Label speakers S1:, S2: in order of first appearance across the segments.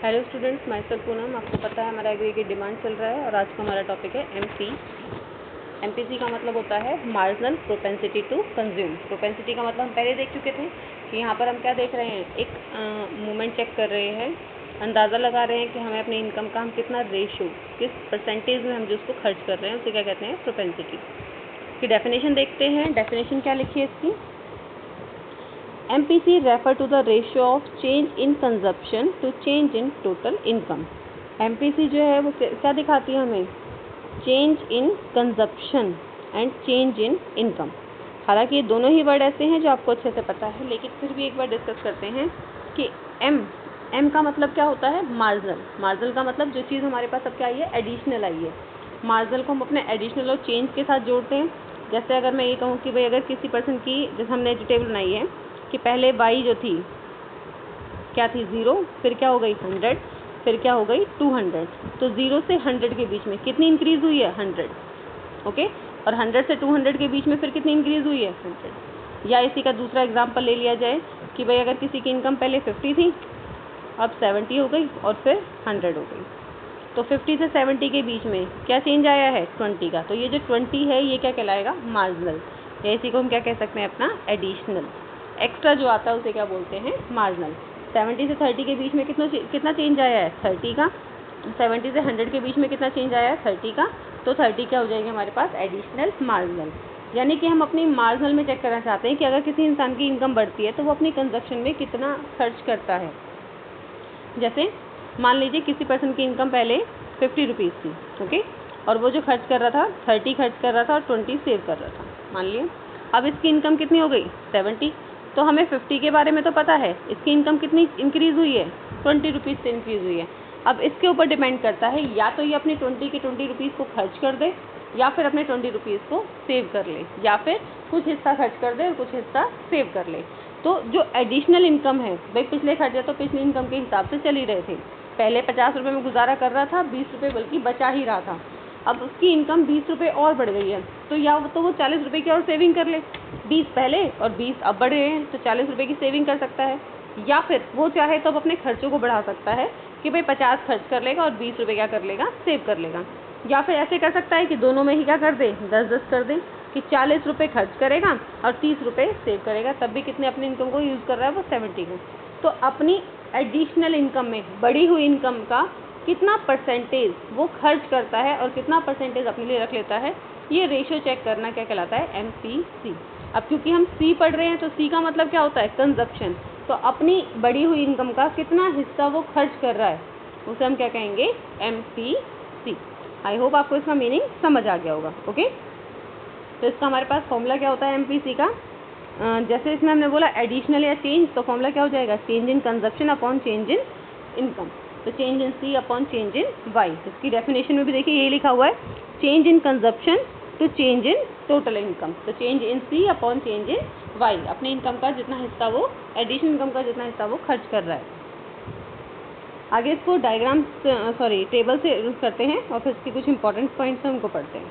S1: Hello students, my self Poonam. आपको पता है हमारा एग्री की डिमांड चल रहा है और आज का हमारा टॉपिक है एमपी। एमपीसी का मतलब होता है marginal propensity to consume. Propensity का मतलब हम पहले देख चुके थे कि यहाँ पर हम क्या देख रहे हैं, एक मूवमेंट चेक कर रहे हैं, अंदाज़ा लगा रहे हैं कि हमें अपनी इनकम का हम कितना रेशो, किस परसेंटेज में हम जो उसको खर्च कर रहे हैं उसे क्या कहते हैं, प्रोपेंसिटी की। डेफिनेशन देखते हैं। डेफिनेशन क्या लिखी है इसकी, MPC refer to the ratio of change in consumption to change in total income। MPC जो है वो क्या दिखाती है हमें, change in consumption and change in income. हालांकि ये दोनों ही वर्ड ऐसे हैं जो आपको अच्छे से पता है, लेकिन फिर भी एक बार डिस्कस करते हैं कि M का मतलब क्या होता है, मार्जिनल। मार्जिनल का मतलब जो चीज़ हमारे पास अब क्या आई है, एडिशनल आई है। मार्जिनल को हम अपने एडिशनल और चेंज के साथ जोड़ते हैं। जैसे अगर मैं ये कहूँ कि भाई अगर किसी पर्सन की, जैसे हमने जो टेबल बनाई है कि पहले y जो थी क्या थी, 0, फिर क्या हो गई 100, फिर क्या हो गई 200। तो 0 से 100 के बीच में कितनी इंक्रीज़ हुई है, 100। ओके, और 100 से 200 के बीच में फिर कितनी इंक्रीज़ हुई है, 100। या इसी का दूसरा एग्जांपल ले लिया जाए कि भाई अगर किसी की इनकम पहले 50 थी, अब 70 हो गई और फिर 100 हो गई। तो 50 से 70 के बीच में क्या चेंज आया है, 20 का। तो ये जो 20 है ये क्या कहलाएगा, मार्जिनल। या इसी को हम क्या कह सकते हैं, अपना एडिशनल। एक्स्ट्रा जो आता है उसे क्या बोलते हैं, मार्जिनल। 70 से 30 के बीच में कितना चेंज आया है, 30 का। 70 से 100 के बीच में कितना चेंज आया है, 30 का। तो 30 क्या हो जाएगी हमारे पास, एडिशनल मार्जिनल। यानी कि हम अपनी मार्जिनल में चेक करना चाहते हैं कि अगर किसी इंसान की इनकम बढ़ती है तो वो अपनी कंजप्शन में कितना खर्च करता है। जैसे मान लीजिए किसी पर्सन की इनकम पहले 50 रुपीज़ थी, ओके, और वो जो खर्च कर रहा था 30 खर्च कर रहा था और 20 सेव कर रहा था, मान लिया। अब इसकी इनकम कितनी हो गई, 70। तो हमें 50 के बारे में तो पता है, इसकी इनकम कितनी इंक्रीज़ हुई है, 20 रुपीज़ से इंक्रीज़ हुई है। अब इसके ऊपर डिपेंड करता है, या तो ये अपने 20 के 20 रुपीज़ को खर्च कर दे, या फिर अपने 20 रुपीज़ को सेव कर ले, या फिर कुछ हिस्सा खर्च कर दे और कुछ हिस्सा सेव कर ले। तो जो एडिशनल इनकम है, भाई पिछले खर्चे तो पिछली इनकम के हिसाब से चल ही रहे थे। पहले 50 रुपये में गुजारा कर रहा था, 20 रुपये बल्कि बचा ही रहा था। अब उसकी इनकम 20 रुपये और बढ़ गई है, तो या तो वो 40 रुपये की और सेविंग कर ले, 20 पहले और 20 अब बढ़ गए हैं, तो 40 रुपये की सेविंग कर सकता है। या फिर वो चाहे तो अब अपने खर्चों को बढ़ा सकता है कि भाई 50 खर्च कर लेगा और 20 रुपये क्या कर लेगा, सेव कर लेगा। या फिर ऐसे कर सकता है कि दोनों में ही क्या कर दे, 10-10 कर दे, कि 40 रुपये खर्च करेगा और 30 रुपये सेव करेगा। तब भी कितने अपनी इनकम को यूज़ कर रहा है, वो 70 को। तो अपनी एडिशनल इनकम में, बढ़ी हुई इनकम का कितना परसेंटेज वो खर्च करता है और कितना परसेंटेज अपने लिए रख लेता है, ये रेशियो चेक करना क्या कहलाता है, MPC। अब क्योंकि हम C पढ़ रहे हैं तो C का मतलब क्या होता है, कंजप्शन। तो अपनी बढ़ी हुई इनकम का कितना हिस्सा वो खर्च कर रहा है, उसे हम क्या कहेंगे, MPC। आई होप आपको इसका मीनिंग समझ आ गया होगा। ओके, तो इसका हमारे पास फॉर्मूला क्या होता है MPC का। जैसे इसमें हमने बोला एडिशनल या चेंज, तो फॉर्मूला क्या हो जाएगा, change in consumption upon change in income. तो change in C upon change in Y। इसकी डेफिनेशन में भी देखिए यही लिखा हुआ है, change in consumption to change in total income. तो change in C upon change in Y, अपनी इनकम का जितना हिस्सा वो, एडिशनल इनकम का जितना हिस्सा वो खर्च कर रहा है। आगे इसको डायग्राम टेबल से करते हैं और फिर इसके कुछ इंपॉर्टेंट पॉइंट्स हैं उनको पढ़ते हैं।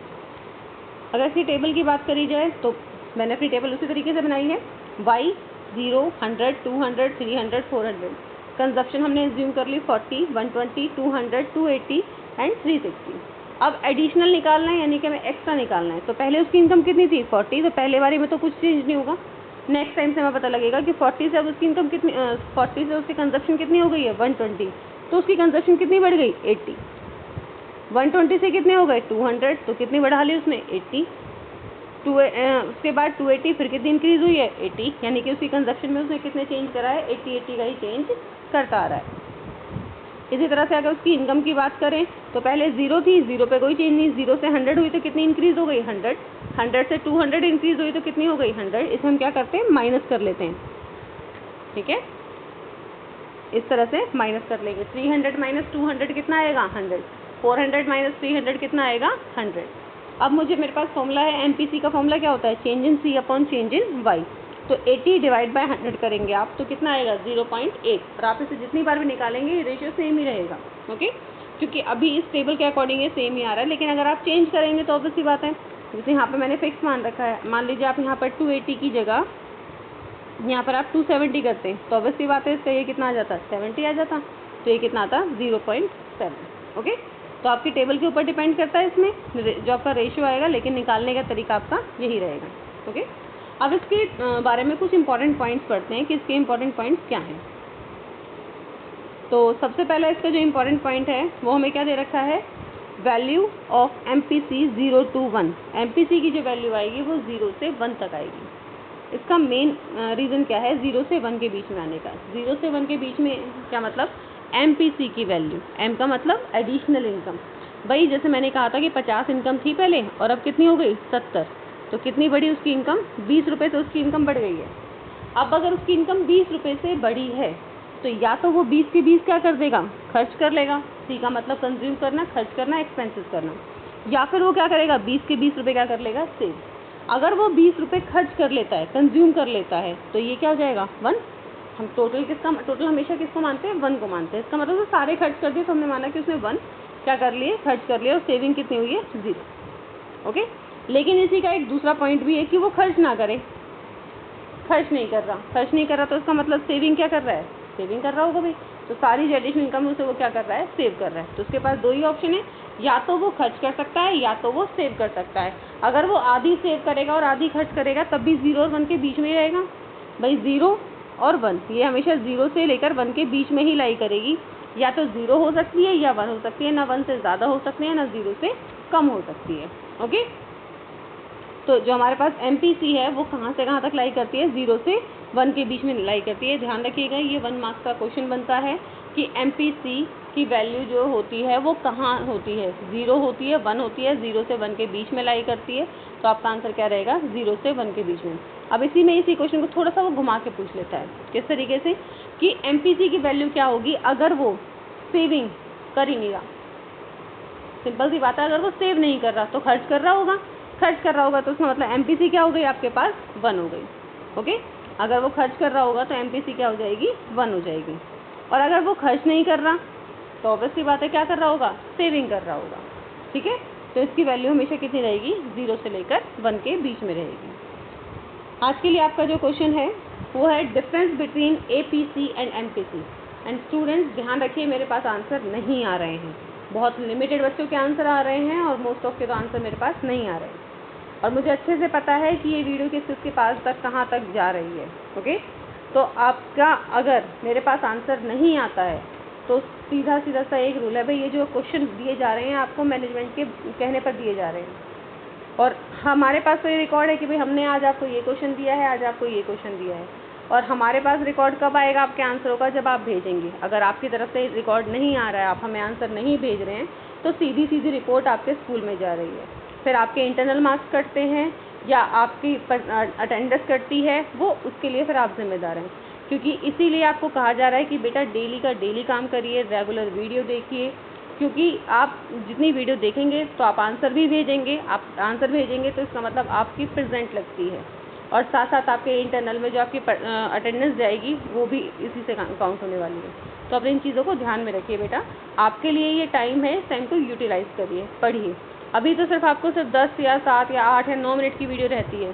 S1: अगर इसकी टेबल की बात करी जाए तो मैंने अपनी टेबल उसी तरीके से बनाई है, Y 0, 100, 200, 300, 400। कंजप्शन हमने एज्यूम कर ली 40, 120, 200, 280 एंड 360। अब एडिशनल निकालना है, यानी कि हमें एक्स्ट्रा निकालना है। तो पहले उसकी इनकम कितनी थी, 40, तो पहले बारी में तो कुछ चेंज नहीं होगा। नेक्स्ट टाइम से हमें पता लगेगा कि 40 से अब उसकी इनकम कितनी, 40 से उसकी कंजप्शन कितनी हो गई है, 120। तो उसकी कंजप्शन कितनी बढ़ गई, 80। 120 से कितने हो गए, 200, तो कितनी बढ़ा ली उसने, 80। उसके बाद 280, फिर कितनी इंक्रीज हुई है, 80। यानी कि उसकी कंजप्शन में उसने कितने चेंज करा है, 80 का ही चेंज करता आ रहा है। इसी तरह से अगर उसकी इनकम की बात करें तो पहले 0 थी, 0 पे कोई चेंज नहीं, 0 से 100 हुई तो कितनी इंक्रीज हो गई, 100। 100 से 200 इंक्रीज हुई तो कितनी हो गई, 100। इसे हम क्या करते हैं, माइनस कर लेते हैं। ठीक है, इस तरह से माइनस कर लेंगे। 300 माइनस 200 कितना आएगा, 100। 400 माइनस 300 कितना आएगा, 100। अब मुझे, मेरे पास फॉर्मूला है MPC का, फॉर्मूला क्या होता है, change in C upon change in Y। तो 80 डिवाइड बाय 100 करेंगे आप, तो कितना आएगा, 0.8। और आप इसे जितनी बार भी निकालेंगे ये रेशियो सेम ही रहेगा। ओके, क्योंकि अभी इस टेबल के अकॉर्डिंग ये सेम ही आ रहा है, लेकिन अगर आप चेंज करेंगे तो ऑब्वियस सी बात है, जैसे यहाँ पे मैंने फिक्स मान रखा है, मान लीजिए आप यहाँ पर 280 की जगह यहाँ पर आप 270 करते हैं, तो ऑब्वियस सी बात है इसका ये कितना आ जाता, 70 आ जाता। तो ये कितना आता 0.7। ओके, तो आपकी टेबल के ऊपर डिपेंड करता है इसमें जो आपका रेशियो आएगा, लेकिन निकालने का तरीका आपका यही रहेगा। ओके, अब इसके बारे में कुछ इंपॉर्टेंट पॉइंट्स पढ़ते हैं कि इसके इंपॉर्टेंट पॉइंट्स क्या हैं। तो सबसे पहला इसका जो इम्पोर्टेंट पॉइंट है वो हमें क्या दे रखा है, value of MPC 0 to 1। MPC की जो वैल्यू आएगी वो 0 से 1 तक आएगी। इसका मेन रीज़न क्या है 0 से 1 के बीच में आने का। 0 से 1 के बीच में क्या मतलब, MPC की वैल्यू, M का मतलब एडिशनल इनकम। भाई जैसे मैंने कहा था कि 50 इनकम थी पहले और अब कितनी हो गई 70, तो कितनी बढ़ी उसकी इनकम, 20 रुपये से उसकी इनकम बढ़ गई है। अब अगर उसकी इनकम 20 रुपये से बढ़ी है तो या तो वो 20 के 20 क्या कर देगा, खर्च कर लेगा। सी का मतलब कंज्यूम करना, खर्च करना, एक्सपेंसेस करना। या फिर वो क्या करेगा, 20 के 20 रुपये क्या कर लेगा, सेव। अगर वो 20 रुपये खर्च कर लेता है, कंज्यूम कर लेता है, तो ये क्या हो जाएगा 1। हम टोटल हमेशा किसको मानते हैं, 1 को मानते हैं। इसका मतलब वो सारे खर्च कर दिए तो हमने माना कि उसने 1 क्या कर लिए, खर्च कर लिया, और सेविंग कितनी हुई है 0। ओके, लेकिन इसी का एक दूसरा पॉइंट भी है कि वो खर्च ना करे, खर्च नहीं कर रहा, तो इसका मतलब सेविंग क्या कर रहा है, सेविंग कर रहा होगा भाई। तो सारी जो एडिशनल इनकम है उसे वो क्या कर रहा है, सेव कर रहा है। तो उसके पास 2 ही ऑप्शन है, या तो वो खर्च कर सकता है या तो वो सेव कर सकता है। अगर वो आधी सेव करेगा और आधी खर्च करेगा तब भी 0 और 1 के बीच में ही रहेगा। भाई 0 और 1 ये हमेशा 0 से लेकर 1 के बीच में ही लाई करेगी। या तो 0 हो सकती है या 1 हो सकती है, ना 1 से ज़्यादा हो सकती है ना 0 से कम हो सकती है। ओके, तो जो हमारे पास MPC है वो कहाँ से कहाँ तक लाई करती है, 0 से 1 के बीच में लाई करती है। ध्यान रखिएगा, ये 1 मार्क्स का क्वेश्चन बनता है कि MPC की वैल्यू जो होती है वो कहाँ होती है, 0 होती है, 1 होती है, 0 से 1 के बीच में लाई करती है। तो आपका आंसर क्या रहेगा, 0 से 1 के बीच में। अब इसी क्वेश्चन को थोड़ा सा वो घुमा के पूछ लेता है, किस तरीके से कि MPC की वैल्यू क्या होगी अगर वो सेविंग कर ही नहीं रहा। सिंपल सी बात है, अगर वो सेव नहीं कर रहा तो खर्च कर रहा होगा, तो उसका मतलब MPC क्या हो गई आपके पास, 1 हो गई। ओके, अगर वो खर्च कर रहा होगा तो MPC क्या हो जाएगी, 1 हो जाएगी। और अगर वो खर्च नहीं कर रहा तो ऑब्वियसली बात है क्या कर रहा होगा, सेविंग कर रहा होगा। ठीक है, तो इसकी वैल्यू हमेशा कितनी रहेगी, 0 से लेकर 1 के बीच में रहेगी। आज के लिए आपका जो क्वेश्चन है वो है difference between APC and MPC। And students ध्यान रखिए, मेरे पास आंसर नहीं आ रहे हैं, बहुत लिमिटेड बच्चों के आंसर आ रहे हैं और मोस्ट ऑफ के तो आंसर मेरे पास नहीं आ रहे हैं। और मुझे अच्छे से पता है कि ये वीडियो किसके पास तक कहाँ तक जा रही है। ओके, तो आपका अगर मेरे पास आंसर नहीं आता है तो सीधा सा एक रूल है भाई, ये जो क्वेश्चन दिए जा रहे हैं आपको मैनेजमेंट के कहने पर दिए जा रहे हैं, और हमारे पास तो ये रिकॉर्ड है कि भाई हमने आज आपको ये क्वेश्चन दिया है, आज आपको ये क्वेश्चन दिया है। और हमारे पास रिकॉर्ड कब आएगा आपके आंसरों का, जब आप भेजेंगे। अगर आपकी तरफ से रिकॉर्ड नहीं आ रहा है, आप हमें आंसर नहीं भेज रहे हैं, तो सीधी रिपोर्ट आपके स्कूल में जा रही है। फिर आपके इंटरनल मार्क्स कटते हैं या आपकी अटेंडेंस कटती है, वो उसके लिए फिर आप जिम्मेदार हैं। क्योंकि इसीलिए आपको कहा जा रहा है कि बेटा डेली का डेली काम करिए, रेगुलर वीडियो देखिए, क्योंकि आप जितनी वीडियो देखेंगे तो आप आंसर भी भेजेंगे। आप आंसर भेजेंगे तो इसका मतलब आपकी प्रेजेंट लगती है, और साथ साथ आपके इंटरनल में जो आपकी अटेंडेंस जाएगी वो भी इसी से काउंट होने वाली है। तो अपनी इन चीज़ों को ध्यान में रखिए बेटा, आपके लिए ये टाइम है, इस टाइम को यूटिलाइज़ करिए, पढ़िए। अभी तो सिर्फ आपको सिर्फ 10 या 7 या 8 या 9 मिनट की वीडियो रहती है,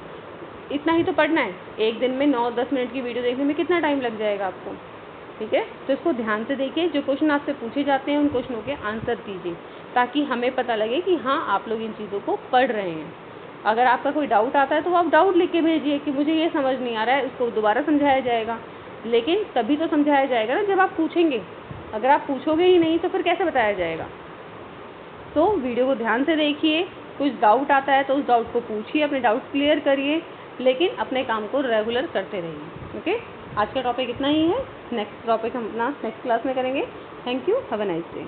S1: इतना ही तो पढ़ना है। एक दिन में 9-10 मिनट की वीडियो देखने में कितना टाइम लग जाएगा आपको। ठीक है, तो इसको ध्यान से देखिए, जो क्वेश्चन आपसे पूछे जाते हैं उन क्वेश्चनों के आंसर कीजिए, ताकि हमें पता लगे कि हाँ आप लोग इन चीज़ों को पढ़ रहे हैं। अगर आपका कोई डाउट आता है तो आप डाउट लिख के भेजिए कि मुझे ये समझ नहीं आ रहा है, उसको दोबारा समझाया जाएगा। लेकिन तभी तो समझाया जाएगा ना जब आप पूछेंगे। अगर आप पूछोगे ही नहीं तो फिर कैसे बताया जाएगा। तो वीडियो को ध्यान से देखिए, कुछ डाउट आता है तो उस डाउट को पूछिए, अपने डाउट क्लियर करिए, लेकिन अपने काम को रेगुलर करते रहिए। ओके, आज का टॉपिक इतना ही है, नेक्स्ट टॉपिक हम अपना नेक्स्ट क्लास में करेंगे। Thank you, have a nice day.